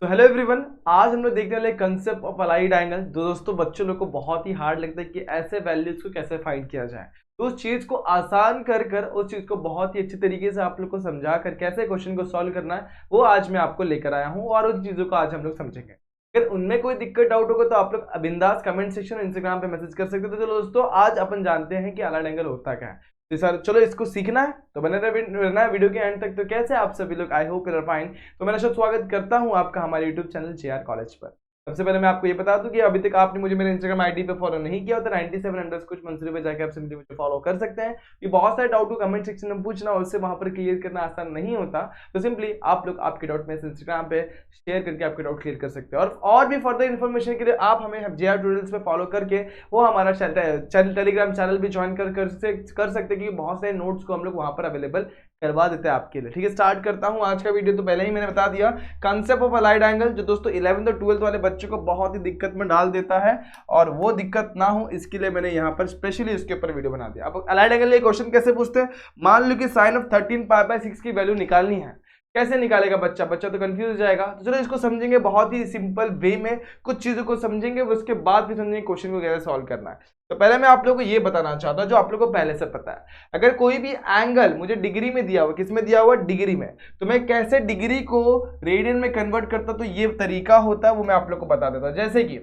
So hello everyone, आज हम लोग देखने वाले कंसेप्ट ऑफ अलाइड एंगल। दोस्तों बच्चों लोग को बहुत ही हार्ड लगता है कि ऐसे वैल्यूज को कैसे फाइंड किया जाए। तो उस चीज को आसान कर कर उस चीज को बहुत ही अच्छी तरीके से आप लोग को समझा कर कैसे क्वेश्चन को सॉल्व करना है वो आज मैं आपको लेकर आया हूँ और उन चीजों को आज हम लोग समझेंगे। अगर उनमें कोई दिक्कत डाउट होगा तो आप लोग बिंदास कमेंट सेक्शन इंस्टाग्राम पे मैसेज कर सकते हो। तो चलो दोस्तों, आज अपन जानते हैं कि अलाइड एंगल होता क्या है। तो सर चलो इसको सीखना है तो बने रहना है वीडियो के एंड तक। तो कैसे आप सभी लोग, I hope you are fine. तो मैं स्वागत करता हूं आपका हमारे यूट्यूब चैनल जेआर कॉलेज पर। सबसे पहले मैं आपको ये बता दूं कि अभी तक आपने मुझे मेरे इंस्टाग्राम आईडी पे फॉलो नहीं किया तो 97_ पे जाकर आप सिंपली मुझे फॉलो कर सकते हैं। ये बहुत सारे डाउट को कमेंट सेक्शन में पूछना और उससे वहां पर क्लियर करना आसान नहीं होता। तो सिंपली आप लोग आपके डाउट में इंस्टाग्राम पे शेयर करके आपके डाउट क्लियर कर सकते हैं। और भी फर्दर इन्फॉर्मेशन के लिए आप हमें जेआर ट्यूटोरियल्स पे फॉलो करके वो हमारा टेलीग्राम चैनल भी ज्वाइन कर सकते हैं, क्योंकि बहुत सारे नोट्स को हम लोग वहां पर अवेलेबल करवा देते हैं आपके लिए। ठीक है, स्टार्ट करता हूं आज का वीडियो। तो पहले ही मैंने बता दिया कंसेप्ट ऑफ अलाइड एंगल, जो दोस्तों 11th और 12th वाले बच्चों को बहुत ही दिक्कत में डाल देता है और वो दिक्कत ना हो इसके लिए मैंने यहाँ पर स्पेशली उसके ऊपर वीडियो बना दिया। अब अलाइड एंगल ये क्वेश्चन कैसे पूछते हैं, मान लो कि साइन ऑफ 13π/6 की वैल्यू निकालनी है। कैसे निकालेगा बच्चा तो कंफ्यूज हो जाएगा। तो चलो इसको समझेंगे बहुत ही सिंपल वे में, कुछ चीजों को समझेंगे उसके बाद फिर समझेंगे क्वेश्चन को कैसे सॉल्व करना है। तो पहले मैं आप लोगों को ये बताना चाहता हूं जो आप लोगों को पहले से पता है। अगर कोई भी एंगल मुझे डिग्री में दिया हुआ, किस में दिया हुआ, डिग्री में, तो मैं कैसे डिग्री को रेडियन में कन्वर्ट करता, तो ये तरीका होता है वो मैं आप लोग को बता देता हूं। जैसे कि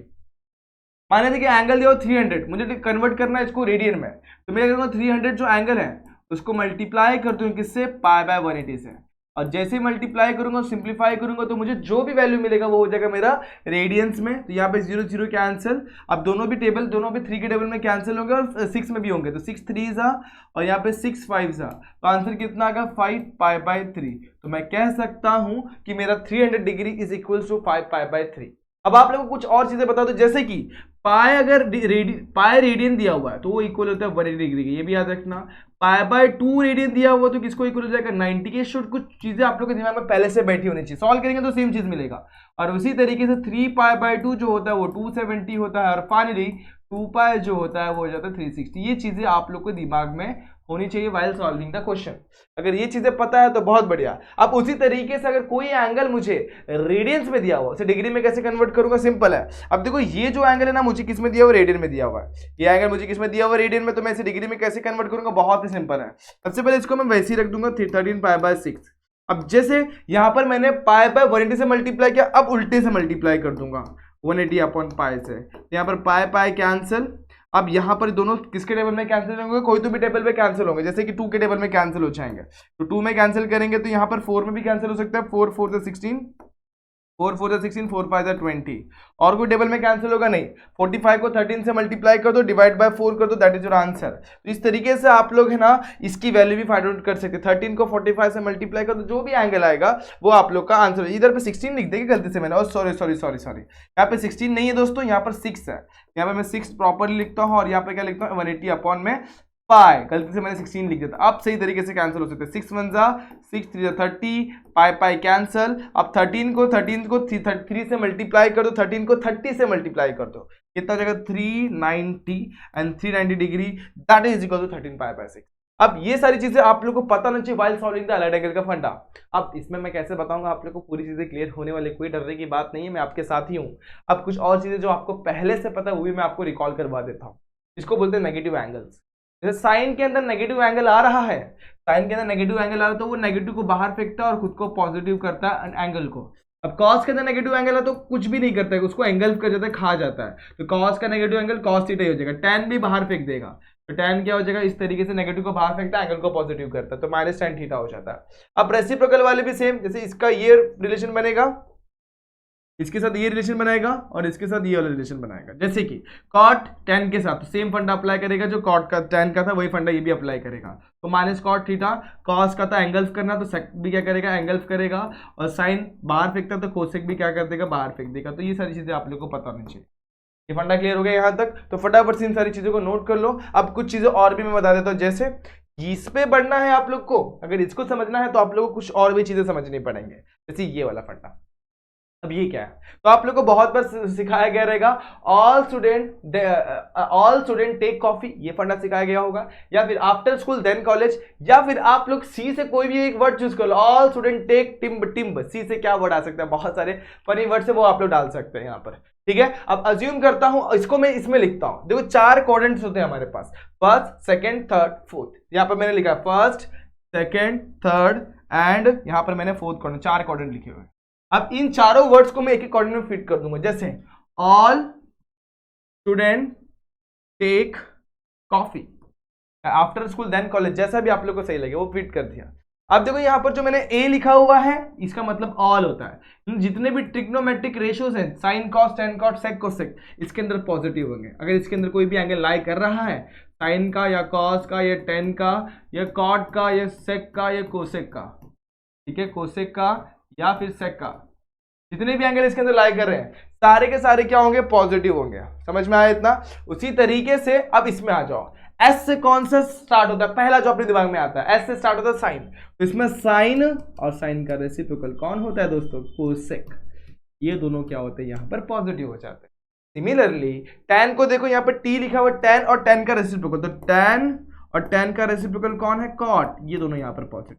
माने थे कि एंगल दिया 300, मुझे कन्वर्ट करना है इसको रेडियन में। तो मैं करूंगा 300 जो एंगल है उसको मल्टीप्लाई कर दूं किससे, π/180 से। और जैसे ही मल्टीप्लाई करूंगा, सिंप्लीफाई करूंगा, तो मुझे जो भी वैल्यू मिलेगा वो हो जाएगा मेरा रेडियंस में। तो यहाँ पे 0 0 कैंसिल। अब दोनों भी 3 के टेबल में कैंसिल होंगे और 6 में भी होंगे। तो 6 3 और यहाँ पे 6 5 तो आंसर कितना आ गया, 5π/3। तो मैं कह सकता हूं कि मेरा 300 डिग्री इज इक्वल टू 5π/3। अब आप लोगों को कुछ और चीजें बता दो, जैसे कि पाई अगर पाई रेडियन दिया हुआ है तो वो इक्वल होता है 180 डिग्री की, ये भी याद रखना। π/2 रेडियन दिया हुआ तो किसको इक्वल हो जाएगा, 90 के। शुड कुछ चीजें आप लोग के दिमाग में पहले से बैठी होनी चाहिए, सॉल्व करेंगे तो सेम चीज मिलेगा। और उसी तरीके से 3π/2 जो होता है वो 270 होता है और फाइनली 2π जो होता है वो हो जाता है 360। ये चीजें आप लोग को दिमाग में होनी चाहिए व्हाइल सॉल्विंग द क्वेश्चन। अगर ये चीजें पता है तो बहुत बढ़िया। अब उसी तरीके से अगर कोई एंगल मुझे रेडियंस में दिया हुआ, उसे डिग्री में कैसे कन्वर्ट करूंगा, सिंपल है। अब देखो ये जो एंगल है ना, मुझे किस में दिया हुआ, रेडियन में दिया हुआ है। ये एंगल मुझे किस में दिया हुआ, रेडियन में। तो मैं इसे डिग्री में कैसे कन्वर्ट करूंगा, बहुत ही सिंपल है। सबसे पहले इसको मैं वैसे ही रख दूंगा 13π/6। अब जैसे यहां पर मैंने π/180 से मल्टीप्लाई किया, अब उल्टे से मल्टीप्लाई कर दूंगा 180/π से। यहाँ पर π कैंसिल। अब यहाँ पर दोनों किसके टेबल में कैंसिल होंगे, कोई तो भी टेबल में कैंसिल होंगे। जैसे कि 2 के टेबल में कैंसिल हो जाएंगे तो 2 में कैंसिल करेंगे तो यहाँ पर 4 में भी कैंसिल हो सकता है। 4 4 से 16, 4 4 से 16, 4 5 से 20। और कोई टेबल में कैंसिल होगा नहीं। 45 को 13 से मल्टीप्लाई कर दो, डिवाइड बाय 4 कर दो, दैट इज योर आंसर। तो इस तरीके से आप लोग है ना इसकी वैल्यू भी फाइंड आउट कर सकते हैं। 13 को 45 से मल्टीप्लाई कर दो, जो भी एंगल आएगा वो आप लोग का आंसर। इधर पे 16 लिख देंगे गलती से मैंने, और सॉरी यहाँ पे 16 नहीं है दोस्तों, यहाँ पर 6 है। यहाँ पे मैं 6 प्रॉपरली लिखता हूँ और यहाँ पे क्या लिखता हूँ, 180/π। गलती से मैंने 16 लिख दिया था। अब सही तरीके से कैंसिल हो सकते हैं। 6 1 6 3 30, π कैंसिल। अब 13 को 3 से मल्टीप्लाई कर दो, 13 को 30 से मल्टीप्लाई कर दो, कितना हो जाएगा 390 and 390 degree, that is equal to 13π/6। अब ये सारी चीजें आप लोग को पता नहीं चाहिए while solving the allied angle का फंडा। अब इसमें मैं कैसे बताऊंगा आप लोग को, पूरी चीजें क्लियर होने वाली, कोई डरने की बात नहीं है, मैं आपके साथ ही हूं। अब कुछ और चीजें जो आपको पहले से पता है वो भी मैं आपको रिकॉल करवा देता हूं। इसको बोलते हैं नेगेटिव एंगल्स। जैसे साइन के अंदर नेगेटिव एंगल आ रहा है, साइन के अंदर नेगेटिव एंगल आ रहा है तो वो नेगेटिव को बाहर फेंकता है और खुद को पॉजिटिव करता है एंगल को। अब कॉस के अंदर नेगेटिव एंगल है तो कुछ भी नहीं करता है, उसको एंगल्फ कर जाता है, खा जाता है। तो कॉस का नेगेटिव एंगल कॉस थीटा हो जाएगा। टैन भी बाहर फेंक देगा, तो टैन क्या हो जाएगा, इस तरीके से नेगेटिव को बाहर फेंकता है, एंगल को पॉजिटिव करता है, तो -tan थीटा हो जाता है। अब रेसिप्रोकल वाले भी सेम, जैसे इसका ये रिलेशन बनेगा, इसके साथ ये रिलेशन बनाएगा और इसके साथ ये वाला रिलेशन बनाएगा। जैसे कि cot tan के साथ सेम फंडा अप्लाई करेगा, जो cot का tan का था वही फंडा ये भी अप्लाई करेगा। तो -cot थीटा, cos का था एंगल्फ करना तो sec भी क्या करेगा, एंगल्फ करेगा। और साइन बाहर फेंकता तो कोसेक भी क्या कर देगा, बाहर फेंक देगा। तो ये सारी चीजें आप लोग को पता होनी चाहिए। ये फंडा क्लियर हो गया यहाँ तक, तो फटाफट से इन सारी चीजों को नोट कर लो। अब कुछ चीजें और भी मैं बता देता हूँ, जैसे इस पे बढ़ना है आप लोग को, अगर इसको समझना है तो आप लोग को कुछ और भी चीजें समझनी पड़ेंगे। जैसे ये वाला फंडा, अब ये क्या है, तो आप लोग को बहुत बार सिखाया गया रहेगा ऑल स्टूडेंट टेक कॉफी, ये फंडा सिखाया गया होगा, या फिर आफ्टर स्कूल देन कॉलेज, या फिर आप लोग सी से कोई भी एक वर्ड चूज कर लो, ऑल स्टूडेंट टेक टिम्ब, सी से क्या वर्ड आ सकता है, बहुत सारे फनी वर्ड से वो आप लोग डाल सकते हैं यहाँ पर, ठीक है। अब अज्यूम करता हूं, इसको मैं इसमें लिखता हूं, देखो 4 कोऑर्डिनेट्स होते हैं हमारे पास, फर्स्ट सेकंड थर्ड फोर्थ, यहां पर मैंने लिखा फर्स्ट सेकंड थर्ड एंड यहां पर मैंने फोर्थ कोऑर्डिनेट, 4 कोऑर्डिनेट लिखे हुए हैं। अब इन चारों वर्ड्स को मैं एक एक कोऑर्डिनेट में फिट कर दूंगा, जैसे all student take coffee, after school then college, जैसा भी आप लोग को सही लगे वो फिट कर दिया। अब देखो यहां पर जो मैंने ए लिखा हुआ है इसका मतलब ऑल होता है, जितने भी ट्रिग्नोमेट्रिक रेशियोज हैं, sine cos tan cot sec cosec, इसके अंदर पॉजिटिव होंगे। अगर इसके अंदर कोई भी एंगल लाई कर रहा है, साइन का या कॉस का या टेन का या कॉट का या सेक का या कोसेक का, ठीक है, कोसेक का या फिर सेक का, जितने भी एंगल इसके अंदर लाई कर रहे हैं सारे के सारे क्या होंगे, पॉजिटिव होंगे। समझ में आया इतना? उसी तरीके से अब इसमें आ जाओ, एस से कौन सा स्टार्ट होता है, पहला जो अपने दिमाग में आता है एस से स्टार्ट होता है साइन, तो इसमें साइन और साइन का रेसिप्रोकल कौन होता है दोस्तों, कोसेक, ये दोनों क्या होते हैं यहाँ पर पॉजिटिव हो जाते हैं। सिमिलरली टैन को देखो, यहाँ पर टी लिखा हुआ, टैन और टैन का रेसिप्रोकल, तो टैन और टैन का रेसिप्रोकल कौन है, कॉट, ये दोनों यहाँ पर पॉजिटिव।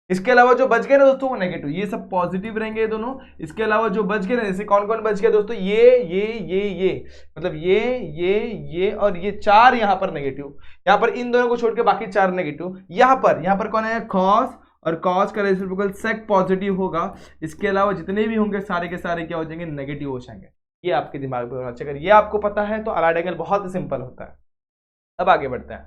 इसके अलावा जो बच गए ना दोस्तों वो नेगेटिव, ये सब पॉजिटिव रहेंगे दोनों। इसके अलावा जो बच गए ना, जैसे कौन कौन बच गया दोस्तों, ये मतलब ये और ये 4 यहाँ पर नेगेटिव, यहाँ पर इन दोनों को छोड़ के बाकी 4 नेगेटिव। यहाँ पर कौन है, कॉस, और कॉस का रेसिप्रोकल सेक पॉजिटिव होगा। इसके अलावा जितने भी होंगे सारे के सारे क्या हो जाएंगे, नेगेटिव हो जाएंगे। ये आपके दिमाग में होना चाहिए, अगर ये आपको पता है तो अलाइड एंगल बहुत सिंपल होता है। अब आगे बढ़ते हैं,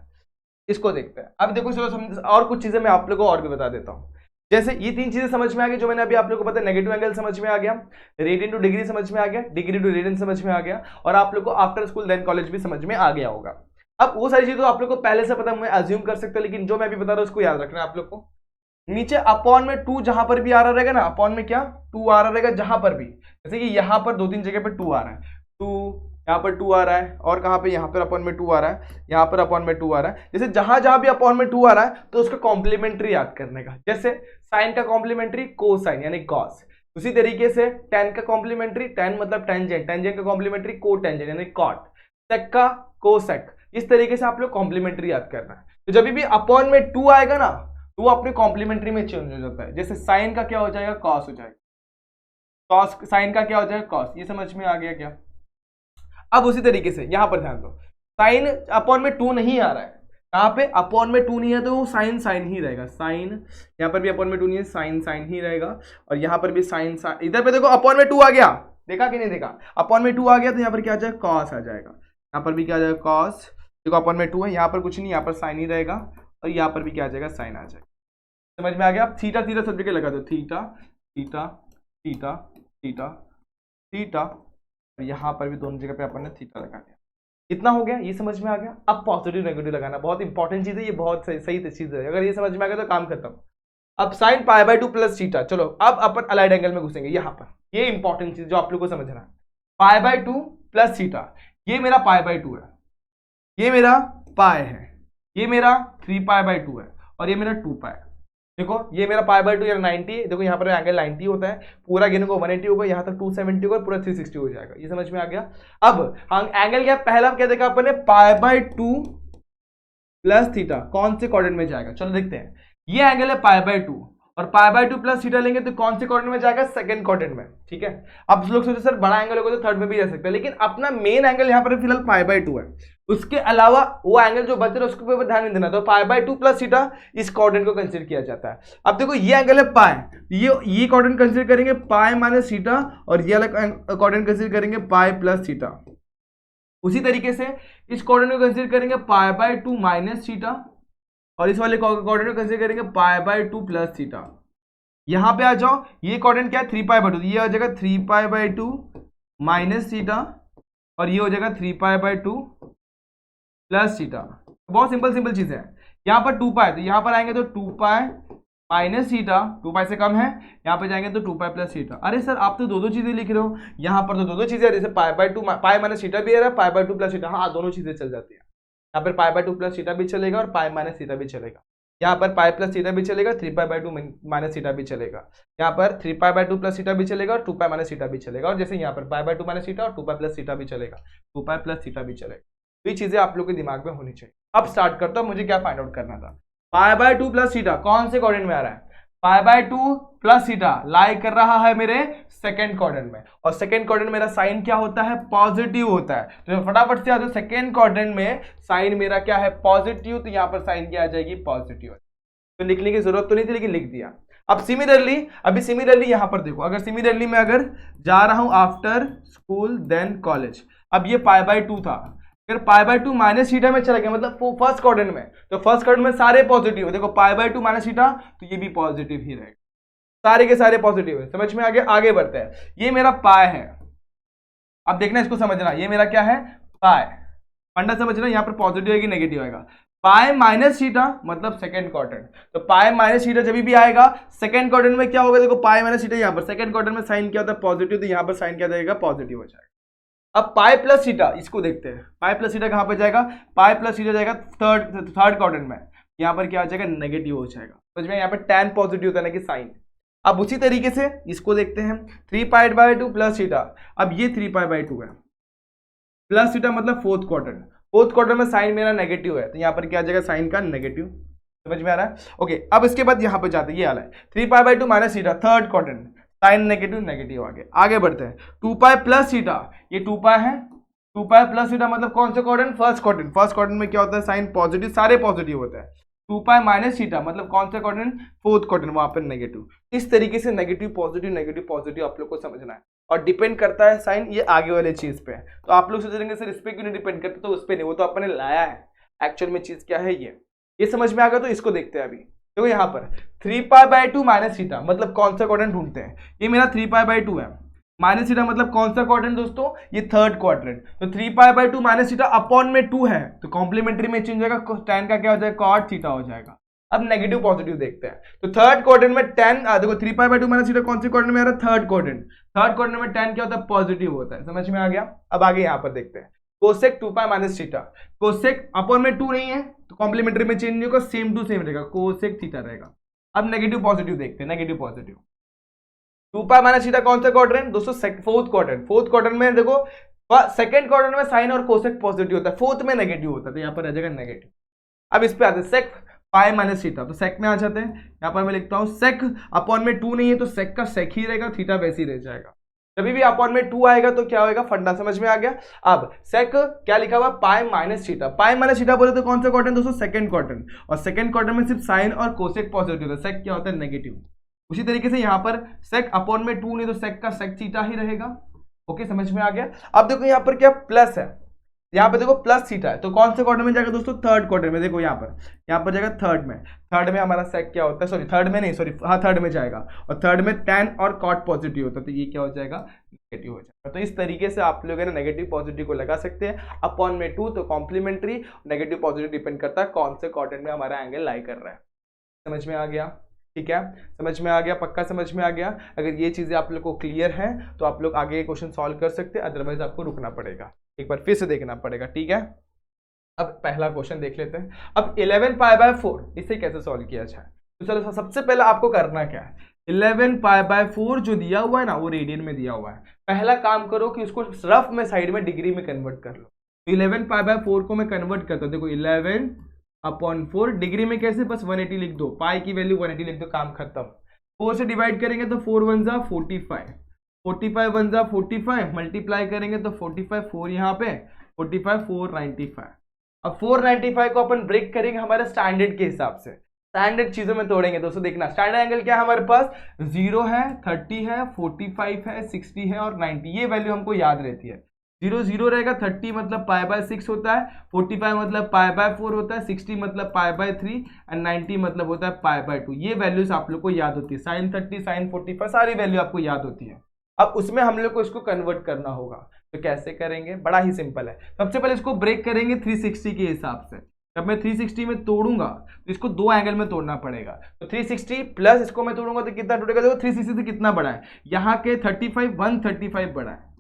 इसको देखते हैं। अब देखो चलो और कुछ चीजें मैं आप लोगों को और भी बता देता हूँ। जैसे ये 3 चीजें समझ में आ गई जो मैंने अभी आप लोगों को बताया, नेगेटिव एंगल समझ में आ गया, रेडियन टू डिग्री समझ में आ गया, डिग्री टू रेडियन समझ में आ गया, और आप लोग को आफ्टर स्कूल देन कॉलेज भी समझ में आ गया होगा। अब वो सारी चीजें तो आप लोग को पहले से पता, मैं अज्यूम कर सकता, लेकिन जो मैं अभी बता रहा हूँ उसको याद रखना है आप लोग को। नीचे अपॉन में 2 जहां पर भी आ रहा रहेगा ना, अपॉन में क्या 2 आ रहा रहेगा जहां पर भी, जैसे कि यहाँ पर 2-3 जगह पर 2 आ रहा है, 2 यहाँ पर 2 आ रहा है, और कहाँ पे, यहाँ पर अपॉन में 2 आ रहा है, यहाँ पर अपॉन में 2 आ रहा है। जैसे जहां जहां भी अपॉन में 2 आ रहा है तो उसका कॉम्प्लीमेंट्री याद करने का, जैसे साइन का कॉम्प्लीमेंट्री कोसाइन यानी कॉस, उसी तरीके से टेन का कॉम्प्लीमेंट्री, टेन मतलब टेंजेंट, टेंजेंट का कॉम्प्लीमेंट्री को टेंजेंट यानी कॉट, सेक का कोसेक, इस तरीके से आप लोग कॉम्प्लीमेंट्री याद करना है। तो जब भी अपॉन में 2 आएगा ना तो वो अपने कॉम्प्लीमेंट्री में चेंज हो जाता है। जैसे साइन का क्या हो जाएगा, कॉस हो जाएगा, कॉस, साइन का क्या हो जाएगा, कॉस। ये समझ में आ गया क्या? अब उसी तरीके से यहां पर ध्यान दो, साइन अपॉन में 2 नहीं आ रहा है, कहां पे अपॉन में 2 नहीं है तो वो साइन साइन ही रहेगा, साइन, यहां पर भी अपॉन में 2 नहीं है, साइन साइन ही रहेगा, और यहां पर भी साइन साइन। इधर पे देखो अपॉन में 2 आ गया, देखा कि नहीं देखा, अपॉन में 2 आ गया तो यहाँ पर क्या आ जाएगा, कॉस आ जाएगा, यहाँ पर भी क्या आ जाएगा, कॉस। देखो अपॉन में 2 है, यहाँ पर कुछ नहीं, यहाँ पर साइन ही रहेगा, और यहाँ पर भी क्या आ जाएगा, साइन आ जाएगा। समझ में आ गया? आप थीटा थीटा सब जगह लगा दो, theta theta theta theta theta, और यहाँ पर भी दोनों जगह पे अपन ने थीटा लगा दिया। इतना हो गया, ये समझ में आ गया। अब पॉजिटिव नेगेटिव लगाना बहुत इंपॉर्टेंट चीज है, ये बहुत सही चीज है, अगर ये समझ में आ गया तो काम खत्म। अब साइन π/2 प्लस थीटा, चलो अब अपन अलाइड एंगल में घुसेंगे। यहाँ पर ये इंपॉर्टेंट चीज जो आप लोग को समझना है, π/2 प्लस थीटा, ये मेरा π/2 है, ये मेरा पाई है, ये मेरा 3π/2 है, और ये मेरा 2π है। देखो ये मेरा π/2 या 90, देखो यहाँ पर एंगल 90 होता है, पूरा गिनो को 180 होगा, यहाँ तक 270 होगा, पूरा 360 हो जाएगा। ये समझ में आ गया? अब हम एंगल क्या, पहला क्या देखा अपन ने, π/2 प्लस थीटा कौन से कोऑर्डिनेट में जाएगा, चलो देखते हैं। ये एंगल है π/2, और π/2 प्लस थीटा लेंगे तो कौन से कोऑर्डिनेट में जाएगा, सेकंड कोऑर्डिनेट में, ठीक है। अब लोग सोचे सर बड़ा एंगल होगा तो थर्ड में भी जा सकता है, लेकिन अपना मेन एंगल यहाँ पर फिलहाल π/2 है, उसके अलावा वो एंगल जो बच रहा है उसके ऊपर ध्यान नहीं देना, तो π/2 प्लस थीटा इस कोऑर्डिनेट को कंसीडर किया जाता है। अब देखो ये एंगल है पाई, ये कोऑर्डिनेट कंसीडर करेंगे पाई माइनस थीटा, और ये अलग कोऑर्डिनेट कंसीडर करेंगे पाई प्लस थीटा। उसी तरीके से इस कोऑर्डिनेट को कंसीडर करेंगे π/2 माइनस थीटा, और इस वाले कोऑर्डिनेट को कंसीडर करेंगे π/2 प्लस थीटा। यहां पे आ जाओ, ये कोऑर्डिनेट क्या है, 3π/2, ये हो जाएगा 3π/2 माइनस थीटा, और ये हो जाएगा 3π/2 प्लस थीटा। बहुत सिंपल चीज है। यहाँ पर 2π, तो यहाँ पर आएंगे तो 2π माइनस थीटा, 2π से कम है, यहाँ पे जाएंगे तो 2π प्लस थीटा। अरे सर आप तो दो चीजें लिख रहे हो, यहाँ पर तो दो चीजें, जैसे π/2 पाई माइनस थीटा भी आ रहा है, π/2 प्लस थीटा, हाँ दोनों चीजें चल जाती है। यहाँ पर π/2 प्लस थीटा भी चलेगा और पाई माइनस थीटा भी चलेगा। यहाँ पर पाई प्लस थीटा भी चलेगा, 3π/2 माइनस थीटा भी चलेगा, यहाँ पर 3π/2 प्लस थीटा भी चलेगा और 2π माइनस थीटा भी चलेगा, और जैसे यहाँ पर π/2 माइनस थीटा और 2π प्लस थीटा भी चलेगा, 2π प्लस थीटा भी चलेगा। तो ये चीजें आप लोग के दिमाग में होनी चाहिए। अब स्टार्ट करता हूँ, मुझे क्या फाइंड आउट करना था। π/2 प्लस थीटा कौन से क्वाड्रेंट में आ रहा है? π/2 प्लस थीटा लाई कर रहा है मेरे सेकंड क्वाड्रेंट में, और सेकंड क्वाड्रेंट मेरा साइन क्या होता है? पॉजिटिव होता है। तो फटाफट से आ जाओ, सेकंड क्वाड्रेंट में साइन मेरा क्या है? पॉजिटिव, तो यहाँ पर साइन क्या आ जाएगी? पॉजिटिव। तो लिखने की जरूरत तो नहीं थी, लेकिन लिख दिया। अब सिमिलरली यहाँ पर देखो, अगर सिमिलरली मैं अगर जा रहा हूं आफ्टर स्कूल देन कॉलेज, अब ये π/2 था, अगर π/2 माइनस थीटा में चला गया, मतलब फर्स्ट क्वाड्रेंट में, तो फर्स्ट क्वाड्रेंट में सारे पॉजिटिव है। देखो π/2 माइनस थीटा, तो ये भी पॉजिटिव ही रहेगा, सारे के सारे पॉजिटिव है। समझ में आगे बढ़ते हैं। ये मेरा पाई है, अब देखना इसको समझना, ये मेरा क्या है? पाई। फंडा समझना, यहाँ पर पॉजिटिव आएगी नेगेटिव आएगा। पाई माइनस थीटा मतलब सेकंड क्वाड्रेंट, तो पाई माइनस थीटा जब भी आएगा सेकंड क्वाड्रेंट में क्या होगा? देखो पाई माइनस थीटा, यहाँ पर सेकंड क्वाड्रेंट में साइन क्या होता है? पॉजिटिव, तो यहाँ पर साइन क्या जाएगा? पॉजिटिव हो जाएगा। अब पाई प्लस थीटा, इसको देखते हैं। पाई प्लस थीटा कहाँ पर जाएगा? पाई प्लस थीटा जाएगा थर्ड क्वाड्रेंट में, यहाँ पर क्या आ जाएगा? नेगेटिव हो जाएगा। समझ में? यहाँ पर tan पॉजिटिव होता है ना कि साइन। अब उसी तरीके से इसको देखते हैं, 3π/2 प्लस थीटा, अब ये 3π/2 है, प्लस थीटा मतलब फोर्थ क्वाड्रेंट में साइन मेरा नेगेटिव है, तो यहाँ पर क्या आ जाएगा? साइन का नेगेटिव। समझ में आ रहा है? ओके, अब इसके बाद यहाँ पर जाते हैं, ये वाला है 3π/2 minus theta, third quadrant, sine negative आगे बढ़ते हैं। 2π प्लस थीटा, ये 2π है, 2π प्लस थीटा मतलब कौन से क्वाड्रेंट? फर्स्ट क्वाड्रेंट में क्या होता है? साइन पॉजिटिव, सारे पॉजिटिव होता है। 2π माइनस थीटा मतलब कौन सा क्वाड्रेंट? फोर्थ क्वाड्रेंट, वहां पर नेगेटिव। इस तरीके से नेगेटिव पॉजिटिव आप लोग को समझना है, और डिपेंड करता है साइन ये आगे वाले चीज पे। तो आप लोग सोचेंगे सर इस पे क्यों नहीं डिपेंड करता? तो उस पे नहीं, वो तो अपने लाया है, एक्चुअल में चीज क्या है ये समझ में आ गया। तो इसको देखते हैं अभी। देखो यहाँ पर 3π/2 माइनस थीटा मतलब कौन सा क्वाड्रेंट ढूंढते हैं? ये मेरा 3π/2 है, माइनस थीटा मतलब कौन सा क्वाड्रेंट दोस्तों? ये थर्ड क्वाड्रेंट। तो 3π/2 माइनस थीटा अपॉन में 2 है, तो कॉम्प्लीमेंट्री में चेंज होगा, tan का क्या हो जाएगा? cot थीटा हो जाएगा। अब नेगेटिव पॉजिटिव देखते हैं, तो थर्ड क्वाड्रेंट में tan, देखो 3π/2 माइनस थीटा कौन से क्वाड्रेंट में आ रहा है? थर्ड क्वाड्रेंट में tan क्या होता है? पॉजिटिव होता है। समझ में आ गया? अब आगे यहाँ पर देखते हैं, cosec 2π minus theta, cosec upon में 2 नहीं है, तो कॉम्प्लीमेंट्री में चेंज नहीं होगा, सेम टू सेम रहेगा, कोसेक थीटा रहेगा। अब नेगेटिव पॉजिटिव देखते हैं, नेगेटिव पॉजिटिव 2π माइनस थीटा कौन सा क्वाड्रेंट दोस्तों? फोर्थ क्वाड्रेंट में देखो, सेकंड क्वाड्रेंट में साइन और कोसेक पॉजिटिव होता है, फोर्थ में नेगेटिव होता है, तो यहाँ पर आ जाएगा नेगेटिव। अब इस पे आते हैं सेक पाई माइनस थीटा, तो सेक में आ जाते हैं। यहाँ पर मैं लिखता हूँ सेक अपॉन में 2 नहीं है, तो सेक का सेक ही रहेगा, थीटा वैसे ही रह जाएगा। जब भी अपॉन में 2 आएगा तो क्या होगा? फंडा। समझ में आ गया? अब सेक क्या लिखा हुआ? पाई माइनस थीटा बोले तो कौन सा क्वाड्रेंट दोस्तों? सेकंड क्वाड्रेंट, और सेकंड क्वाड्रेंट में सिर्फ साइन और कोसेक पॉजिटिव होता है, सेक क्या होता है? नेगेटिव। उसी तरीके से यहाँ पर सेक अपॉन में 2 नहीं, तो सेक का सेक थीटा ही रहेगा। ओके, समझ में आ गया? अब देखो यहाँ पर क्या प्लस है, यहाँ पे देखो प्लस थीटा है, तो कौन से क्वाड्रेंट में जाएगा दोस्तों? थर्ड क्वाड्रेंट में। देखो यहाँ पर जाएगा थर्ड में हमारा सेक क्या होता है? थर्ड में जाएगा, और थर्ड में tan और cot पॉजिटिव होता है, तो ये क्या हो जाएगा? नेगेटिव हो जाएगा। तो इस तरीके से आप लोग है ना नेगेटिव पॉजिटिव को लगा सकते हैं। अपॉन में 2 तो कॉम्प्लीमेंट्री, नेगेटिव पॉजिटिव डिपेंड करता है कौन से क्वाड्रेंट में हमारा एंगल लाई कर रहा है। समझ में आ गया? ठीक है, समझ में आ गया? पक्का समझ में आ गया? अगर ये चीजें आप लोग को क्लियर हैं तो आप लोग आगे क्वेश्चन सॉल्व कर सकते हैं, अदरवाइज आपको रुकना पड़ेगा, एक बार फिर से देखना पड़ेगा। ठीक है, अब पहला क्वेश्चन देख लेते हैं। अब 11π/4 इसे कैसे सॉल्व किया जाए? तो चलो सबसे पहले आपको करना क्या है, 11π/4 जो दिया हुआ है ना वो रेडियन में दिया हुआ है। पहला काम करो कि उसको रफ में साइड में डिग्री में कन्वर्ट कर लो। 11π/4 को मैं कन्वर्ट करता हूँ, देखो 11/4 डिग्री में कैसे? बस 180 लिख दो, पाई की वैल्यू 180 लिख दो, काम खत्म। 4 से डिवाइड करेंगे तो 4 1 जा 45, 45 1 जा 45, मल्टीप्लाई करेंगे तो 45 4 यहाँ पे 45 495। अब 495 को अपन ब्रेक करेंगे हमारे स्टैंडर्ड के हिसाब से, स्टैंडर्ड चीजों में तोड़ेंगे। दोस्तों देखना स्टैंडर्ड एंगल क्या है हमारे पास? 0 है, 30 है, 45 है, 60 है और 90। ये वैल्यू हमको याद रहती है। 0 0 रहेगा, 30 मतलब π/6 होता है, 45 मतलब π/4 होता है, 60 मतलब π/3 एंड 90 मतलब होता है π/2। ये वैल्यूज आप लोग को याद होती है, sin 30 sin 45 सारी वैल्यू आपको याद होती है। अब उसमें हम लोग को इसको कन्वर्ट करना होगा, तो कैसे करेंगे? बड़ा ही सिंपल है। सबसे पहले इसको ब्रेक करेंगे 360 के हिसाब से। जब मैं 360 में तोड़ूंगा तो इसको दो एंगल में तोड़ना पड़ेगा, तो 360 प्लस इसको मैं तोड़ूंगा तो कितना टूटेगा? देखो 360 से कितना बड़ा है, यहाँ के 35 135 बड़ा है।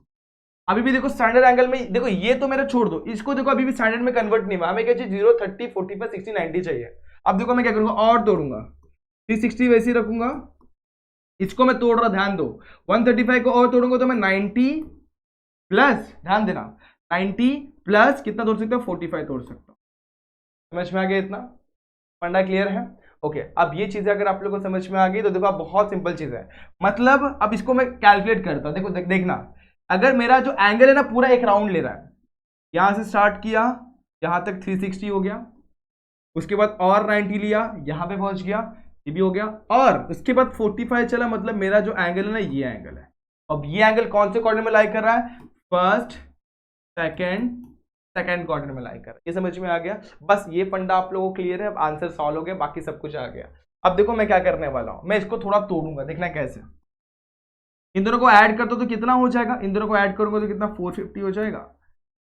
अभी भी देखो स्टैंडर्ड एंगल में, देखो ये तो मेरा छोड़ दो, इसको देखो अभी भी स्टैंडर्ड में कन्वर्ट नहीं हुआ, हमें क्या चाहिए? 0 30 45 60 90 चाहिए। अब देखो मैं क्या करूंगा, और तोड़ूंगा, 360 वैसे ही रखूंगा, इसको मैं तोड़ रहा, ध्यान दो, 135 को और तोड़ूंगा तो मैं 90 प्लस, ध्यान देना, 90 प्लस कितना तोड़ सकता हूँ, 45 तोड़ सकता हूँ। समझ में आ गया? इतना फंडा क्लियर है? ओके, अब ये चीजें अगर आप लोगों को समझ में आ गई तो देखो आप बहुत सिंपल चीज है, मतलब अब इसको मैं कैलकुलेट करता हूं, देखो देखना, अगर मेरा जो एंगल है ना पूरा एक राउंड ले रहा है, यहां से स्टार्ट किया यहां तक 360 हो गया, उसके बाद और 90 लिया यहां पे पहुंच गया, ये भी हो गया, और उसके बाद 45 चला, मतलब मेरा जो एंगल है ना ये एंगल है। अब ये एंगल कौन से क्वाड्रेंट में लाई कर रहा है, फर्स्ट सेकंड क्वाड्रेंट में लाई कर रहा है। ये समझ में आ गया? बस ये फंडा आप लोगों को क्लियर है, अब आंसर सॉल्व हो गया, बाकी सब कुछ आ गया। अब देखो मैं क्या करने वाला हूं, मैं इसको थोड़ा तोड़ूंगा, देखना कैसे। इन दोनों को ऐड कर दो तो कितना हो जाएगा, इन दोनों को ऐड करूंगा तो कितना, 450 हो जाएगा,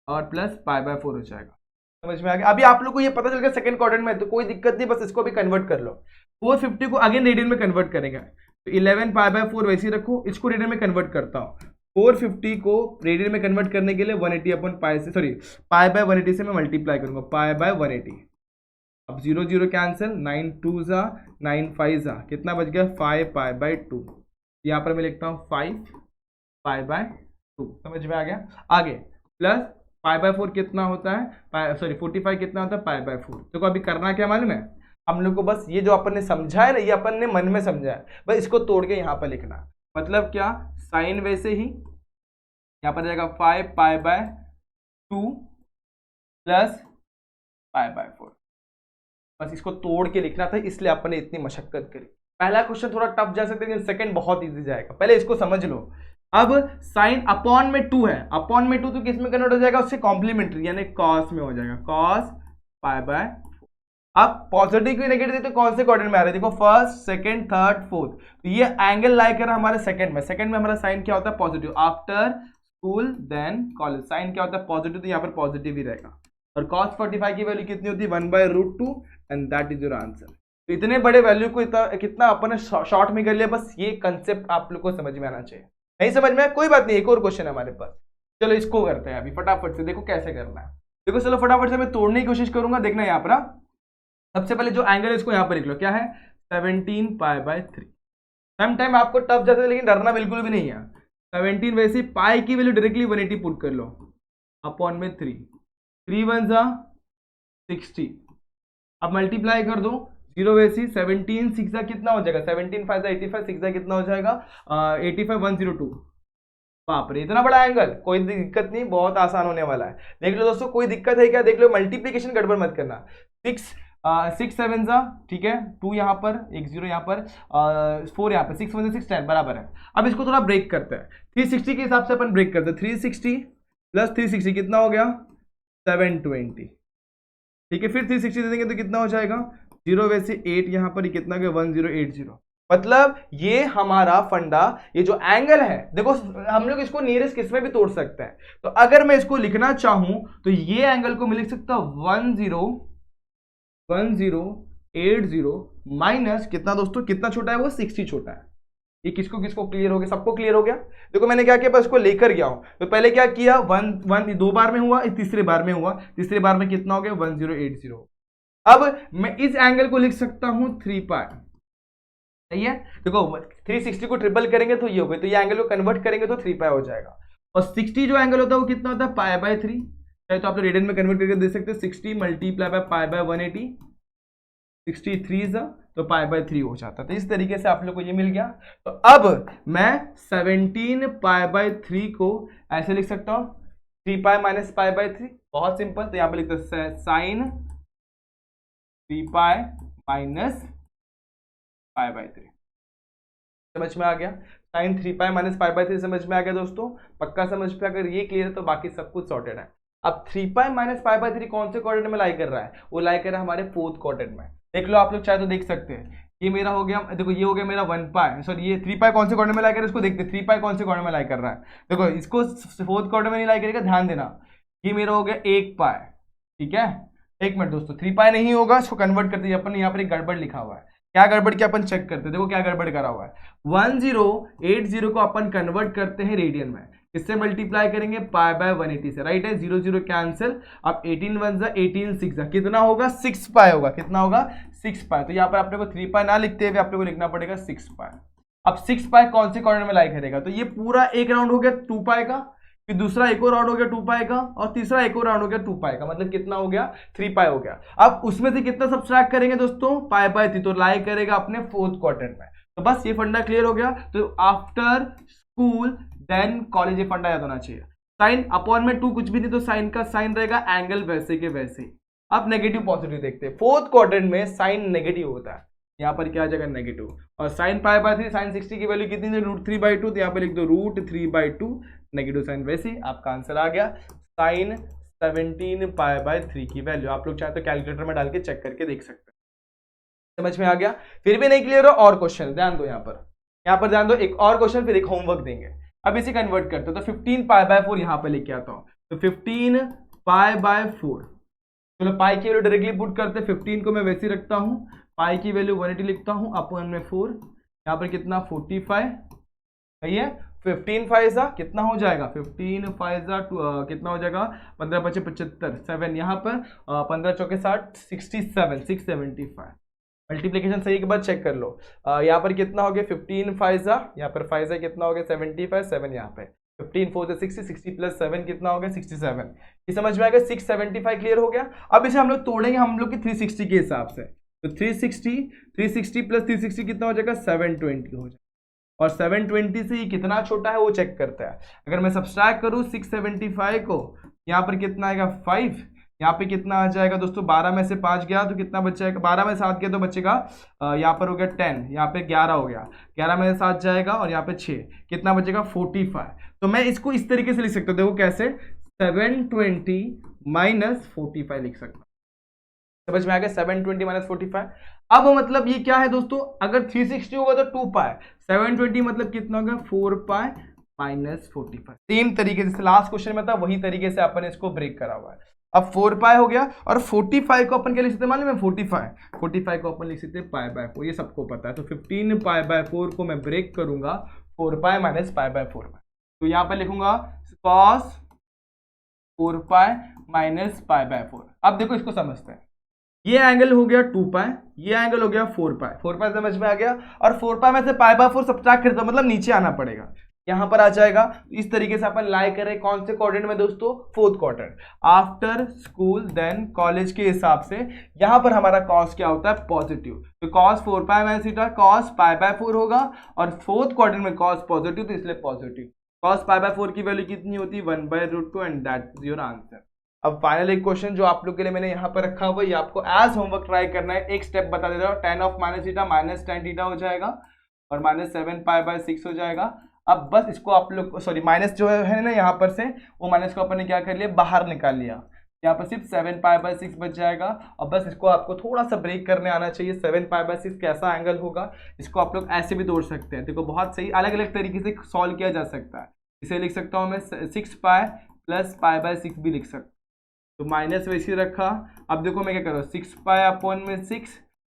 और प्लस π/4 हो जाएगा। समझ में आ गया? अभी आप लोग को ये पता चल गया सेकंड क्वाड्रेंट में, तो कोई दिक्कत नहीं, बस इसको भी कन्वर्ट कर लो। 450 को अगेन रेडियन में कन्वर्ट करेंगे, तो 11 π/4 वैसे ही रखो, इसको रेडियन में कन्वर्ट करता हूँ। 450 को रेडियन में कन्वर्ट करने के लिए 180 अपन पाई से, सॉरी π/180 से मैं मल्टीप्लाई करूंगा, π/180। अब 0 0 कैंसिल, 9 2 जा 9 5 जा, कितना बच गया, 5 π/2। यहाँ पर मैं लिखता हूँ 5 π/2। समझ में आ गया? आगे प्लस π/4 कितना होता है, सॉरी 45 कितना होता है, π/4। तो अभी करना क्या मालूम है हम लोग को, बस ये जो अपन ने समझा है ना, ये अपन ने मन में समझा है, बस इसको तोड़ के यहाँ पर लिखना। मतलब क्या, साइन वैसे ही यहाँ पर जाएगा 5 π/2 प्लस π/4, बस इसको तोड़ के लिखना था, इसलिए अपन ने इतनी मशक्कत करी। पहला क्वेश्चन थोड़ा टफ जा सकता है, लेकिन सेकंड बहुत इजी जाएगा, पहले इसको समझ लो। अब साइन अपॉन में 2 है, अपॉन में 2 तो किस में कन्वर्ट हो जाएगा, उससे कॉम्प्लीमेंट्री यानी कॉस में हो जाएगा, कॉस π/4। अब पॉजिटिव की नेगेटिव तो कौन से क्वाड्रेंट में आ रहा है, देखो फर्स्ट सेकंड थर्ड फोर्थ, तो ये एंगल लाई कर रहा है हमारे सेकंड में, सेकंड में हमारा साइन क्या होता है, positive. After school then college, sine क्या होता है, पॉजिटिव, तो यहाँ पर पॉजिटिव ही रहेगा। और cos 45 की वैल्यू कितनी होती है, 1/√2, and that is your answer. तो इतने बड़े वैल्यू को कितना अपन ने शॉर्ट में कर लिया, बस ये कंसेप्ट आप लोग को समझ में आना चाहिए। नहीं समझ में, कोई बात नहीं, एक और क्वेश्चन है हमारे पास, चलो इसको करते हैं अभी फटाफट से, देखो कैसे करना है। देखो चलो फटाफट से मैं तोड़ने की कोशिश करूंगा, देखना यहाँ पर। सबसे पहले जो एंगल है इसको यहाँ पर लिख लो, क्या है, 17 π/3। सम टाइम आपको टफ जाता है, लेकिन डरना बिल्कुल भी नहीं है। 17 वैसे पाई की वैल्यू डायरेक्टली 180 पुट कर लो, अपॉन में 3 1 जा 60, अब मल्टीप्लाई कर दो, 0 वैसी 17 6 जा कितना हो जाएगा, 17 5 जा 85, 6 जा कितना हो जाएगा, 85 102। बाप रे, इतना बड़ा एंगल, कोई दिक्कत नहीं, बहुत आसान होने वाला है। देख लो दोस्तों, कोई दिक्कत है क्या, देख लो, मल्टीप्लीकेशन गड़बड़ मत करना। 6 7 जा, ठीक है, 2 यहाँ पर, 1 0 यहाँ पर, 4 यहाँ पर, 6 1 6 10 बराबर है। अब इसको थोड़ा ब्रेक करते हैं, 360 के हिसाब से अपन ब्रेक करते हैं, 360 प्लस 360 कितना हो गया, 720, ठीक है। फिर 360 दे देंगे तो कितना हो जाएगा, 0 वैसे 8 यहाँ पर, कितना गया 1080। मतलब ये हमारा फंडा, ये जो एंगल है, देखो हम लोग इसको नियरेस्ट किस में भी तोड़ सकते हैं। तो अगर मैं इसको लिखना चाहूं तो ये एंगल को मैं लिख सकता हूं 1080 माइनस कितना दोस्तों, कितना छोटा है वो, 60 छोटा है। ये किसको किसको क्लियर हो गया, सबको क्लियर हो गया। देखो मैंने क्या किया, बस इसको लेकर गया हूं। तो पहले क्या किया, 1 2 बार में हुआ, तीसरे बार में हुआ, तीसरे बार में कितना हो गया, 1080। अब मैं इस एंगल को लिख सकता हूं 3π, सही है। देखो 360 को ट्रिपल करेंगे तो ये हो गया, तो ये एंगल को कन्वर्ट करेंगे तो 3π हो जाएगा। और 60 जो एंगल होता है वो कितना होता है, π/3, चाहे तो आप रेडियन में कन्वर्ट करके दे सकते हैं, 60 मल्टीप्लाई बाय π/180, 63 तो π/3 हो जाता है। तो इस तरीके से आप लोग को ये मिल गया। तो अब मैं 17 π/3 को ऐसे लिख सकता हूं, 3π माइनस π/3, बहुत सिंपल। तो यहां पर लिखते हैं साइन 3π माइनस π/3, समझ में आ गया। साइन 3π माइनस π/3 समझ में आ गया दोस्तों, पक्का समझ पे, अगर ये क्लियर है तो बाकी सब कुछ सॉर्टेड है। अब 3π माइनस π/3 कौन से क्वाड्रेंट में लाई कर रहा है, वो लाई कर रहा है हमारे फोर्थ क्वाड्रेंट में। देख लो आप लोग चाहे तो देख सकते हैं, ये मेरा हो गया, देखो ये हो गया मेरा 1π, सॉरी ये 3π कौन से क्वाड्रेंट में लाई कर रहा है, इसको देखते हैं 3π कौन से क्वाड्रेंट में लाई कर रहा है। देखो इसको फोर्थ क्वाड्रेंट में नहीं लाई करेगा, ध्यान देना। ये मेरा हो गया 1π, ठीक है। एक मिनट दोस्तों, 3π नहीं होगा, इसको कन्वर्ट करते हैं अपन, यहाँ पर एक गड़बड़ लिखा हुआ है। क्या गड़बड़ किया अपन चेक करते हैं, देखो क्या गड़बड़ करा हुआ है। 1080 को अपन कन्वर्ट करते हैं रेडियन में, किससे मल्टीप्लाई करेंगे, पाई बाय 180 से, राइट है, 0 0 कैंसिल। अब 18 1 जा 18 6 जा कितना होगा, 6 पाई होगा, कितना होगा 6 पाई। तो यहाँ पर अपने को 3 पाई ना लिखते हुए अपने को लिखना पड़ेगा 6 पाई। अब 6 पाई कौन से कॉर्नर में लाई करेगा, तो ये पूरा एक राउंड हो गया 2 पाई का, फिर दूसरा एक और राउंड हो गया 2 पाई का, और तीसरा एक और राउंड हो गया 2 पाई का, मतलब कितना हो गया 3 पाई हो गया। अब उसमें से कितना सब्सट्रैक्ट करेंगे दोस्तों, पाई बाय 3, तो लाई करेगा अपने 4th क्वाड्रेंट में। तो बस ये फंडा क्लियर हो गया। तो आफ्टर स्कूल देन कॉलेज, ये फंडा याद होना चाहिए। साइन अपॉन में 2 कुछ भी नहीं, तो साइन का साइन रहेगा, एंगल वैसे के वैसे। अब नेगेटिव पॉजिटिव देखते हैं। 4th क्वाड्रेंट में साइन नेगेटिव होता है, यहाँ पर क्या आ जाएगा नेगेटिव। और साइन पाई बाय 3, साइन 60 की वैल्यू कितनी है, √3/2, तो यहाँ पर लिख दो √3/2, नेगेटिव साइन वैसे। आपका आंसर आ गया साइन 17 पाई बाय 3 की वैल्यू। आप लोग चाहे तो कैलकुलेटर में डाल के चेक करके देख सकते हैं। समझ में आ गया। फिर भी नहीं क्लियर हो, और क्वेश्चन ध्यान दो, यहाँ पर ध्यान दो, एक और क्वेश्चन, फिर एक होमवर्क देंगे। अब इसे कन्वर्ट करते हो, तो 15 पाई बाय 4 यहाँ पर लेके आता हूँ। तो 15 पाई बाय 4, चलो पाई की वैल्यू डायरेक्टली पुट करते, 15 को मैं वैसे ही रखता हूँ, पाई की वैल्यू 180 लिखता हूँ, अपॉन में 4, यहाँ पर कितना 45, सही है। 15 फाइजा कितना हो जाएगा, 15 फाइजा कितना हो जाएगा, 15 × 5 = 75, 7 यहाँ पर 15 × 4 = 60, 67, 675। मल्टीप्लीकेशन सही के बाद चेक कर लो। यहाँ पर कितना हो गया 15 फाइजा, यहाँ पर फाइजा कितना हो गया 75, 7 यहाँ पे 15 4 से 60, 60 + 7 कितना हो गया 67। ये समझ में आ गया, 675 क्लियर हो गया। अब इसे हम लोग तोड़ेंगे हम लोग की 360 के हिसाब से, तो 360 + 360 कितना हो जाएगा 720 हो जाएगा। और 720 से ये कितना छोटा है वो चेक करता है। अगर मैं सब्सट्रैक्ट करूँ 675 को, यहाँ पर कितना आएगा 5, यहाँ पे कितना आ जाएगा दोस्तों, 12 में से 5 गया तो कितना बच जाएगा, 12 में 7 गया तो बचेगा, यहाँ पर हो गया 10, यहाँ पे 11 हो गया, 11 में से 7 जाएगा, और यहाँ पे 6 कितना बचेगा 45। तो मैं इसको इस तरीके से लिख सकता हूँ, देखो कैसे, 720 - 45 लिख सकता हूँ। समझ में आ गया, 720 - 45। अब मतलब ये क्या है दोस्तों, अगर 360 होगा तो 2 पाई, 720 मतलब कितना होगा 4 पाई - 45। सेम तरीके से लास्ट क्वेश्चन में था, वही तरीके से अपन इसको ब्रेक करा हुआ है। अब 4 पाई हो गया, और 45 को अपन क्या लिख सकते हैं मालूम है, 45 को अपन लिख सकते हैं पाई बाय 4, ये सबको पता है। तो 15 पाई बाय 4 को मैं ब्रेक करूंगा 4 पाई - पाई बाय 4 में, तो यहाँ पर लिखूंगा cos 4 पाई - पाई बाय 4। अब देखो इसको समझते हैं, ये एंगल हो गया 2 पाई, ये एंगल हो गया 4 पाई, 4 पाई समझ में आ गया। और 4 पाई में से पाई बाय 4 सब्ट्रैक्ट करता मतलब नीचे आना पड़ेगा, यहां पर आ जाएगा। इस तरीके से अपन लाई करें कौन से क्वाड्रेंट में दोस्तों, 4th quadrant. After school then college के हिसाब से यहां पर हमारा कॉस क्या होता है पॉजिटिव, तो cos 4 pi - theta cos pi by 4 होगा, और 4th क्वाड्रेंट में कॉस पॉजिटिव, तो इसलिए पॉजिटिव। कॉस पाई बाय 4 की वैल्यू कितनी होती है 1/√2, and that is your answer. अब फाइनल एक क्वेश्चन जो आप लोग के लिए मैंने यहाँ पर रखा हुआ है, ये आपको एज होमवर्क ट्राई करना है। एक स्टेप बता देता हूँ, tan of -theta -tan theta हो जाएगा, और -7 पाई बाय 6 हो जाएगा। अब बस इसको आप लोग, सॉरी माइनस जो है ना यहाँ पर से, वो माइनस को अपन ने क्या कर लिया बाहर निकाल लिया, यहाँ पर सिर्फ 7 पाई बाय 6 बच जाएगा। और बस इसको आपको थोड़ा सा ब्रेक करने आना चाहिए। 7 पाई बाय 6 कैसा एंगल होगा, इसको आप लोग ऐसे भी तोड़ सकते हैं। देखो बहुत सही अलग अलग तरीके से सॉल्व किया जा सकता है। इसे लिख सकता हूँ मैं 6 पाई + पाई बाय 6 भी लिख सकता हूँ, तो माइनस वैसे रखा। अब देखो मैं क्या कर रहा हूँ, 6 पाई अपॉन में 6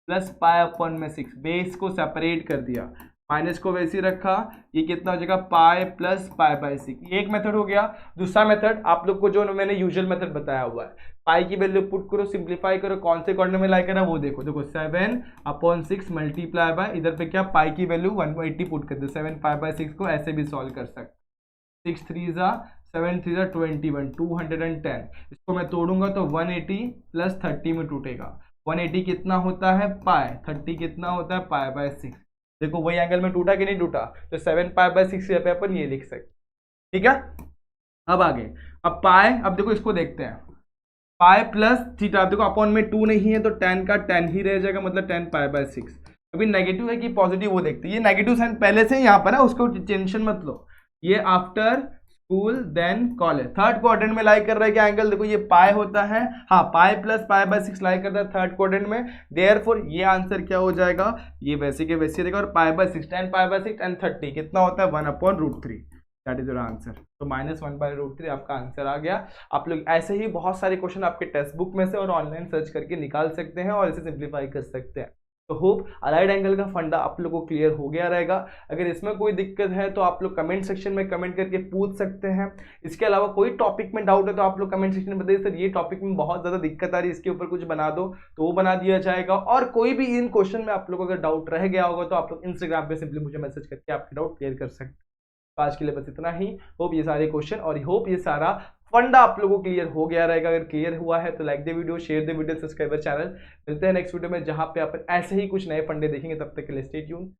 + पाई अपॉन में 6, बेस को सेपरेट कर दिया, माइनस को वैसे रखा। ये कितना हो जाएगा पाई + पाई बाय 6, ये एक मेथड हो गया। दूसरा मेथड आप लोग को जो मैंने यूजुअल मेथड बताया हुआ है, पाई की वैल्यू पुट करो, सिंप्लीफाई करो, कौन से कॉर्नर में लाई करा वो देखो। देखो 7/6 मल्टीप्लाई बाय, इधर पे क्या पाई की वैल्यू 180 पुट कर दो, 7 पाई बाय 6 को ऐसे भी सॉल्व कर सकते। 6 3 7 3 21, 210। इसको मैं तोड़ूंगा तो 180 + 30 में टूटेगा। 180 कितना होता है पाई, 30 कितना होता है पाई बाय 6। देखो वही एंगल में टूटा कि नहीं टूटा, तो 7 पाई बाय 6 पे अपन ये लिख सकते, ठीक है। अब आगे, अब पाई, अब देखो इसको देखते हैं, पाई + थीटा, देखो अपॉन में 2 नहीं है तो tan का tan ही रह जाएगा, मतलब 10 पाई बाय 6। अभी नेगेटिव है कि पॉजिटिव वो देखते हैं। ये नेगेटिव साइन पहले से यहाँ पर है, उसको टेंशन मत लो। ये after school then college, 3rd quadrant में लाई कर रहा है क्या एंगल, देखो ये पाई होता है, हाँ पाई + पाई बाय 6 लाई करता है 3rd क्वाड्रेंट में। देयरफॉर ये आंसर क्या हो जाएगा, ये वैसे के वैसे रहेगा। और pi by 6, 10 pi by 6 and 30 कितना होता है 1/√3, दैट इज योर आंसर। तो -1/√3 आपका आंसर आ गया। आप लोग ऐसे ही बहुत सारे क्वेश्चन आपके टेक्स्ट बुक में से और ऑनलाइन सर्च करके निकाल सकते हैं और इसे सिंप्लीफाई कर सकते हैं। तो होप अलाइड एंगल का फंडा आप लोगों को क्लियर हो गया रहेगा। अगर इसमें कोई दिक्कत है तो आप लोग कमेंट सेक्शन में कमेंट करके पूछ सकते हैं। इसके अलावा कोई टॉपिक में डाउट है तो आप लोग कमेंट सेक्शन में बताइए सर ये टॉपिक में बहुत ज़्यादा दिक्कत आ रही है, इसके ऊपर कुछ बना दो, तो वो बना दिया जाएगा। और कोई भी इन क्वेश्चन में आप लोगों को अगर डाउट रह गया होगा तो आप लोग इंस्टाग्राम पे सिंपली मुझे मैसेज करके आपके डाउट क्लियर कर सकते हैं। तो आज के लिए बस इतना ही। होप ये सारे क्वेश्चन और होप ये सारा फंडा आप लोगों को क्लियर हो गया रहेगा। अगर क्लियर हुआ है तो like the video, share the video, subscribe channel. मिलते हैं नेक्स्ट वीडियो में जहां पे आप ऐसे ही कुछ नए फंडे देखेंगे। तब तक के लिए स्टे ट्यून।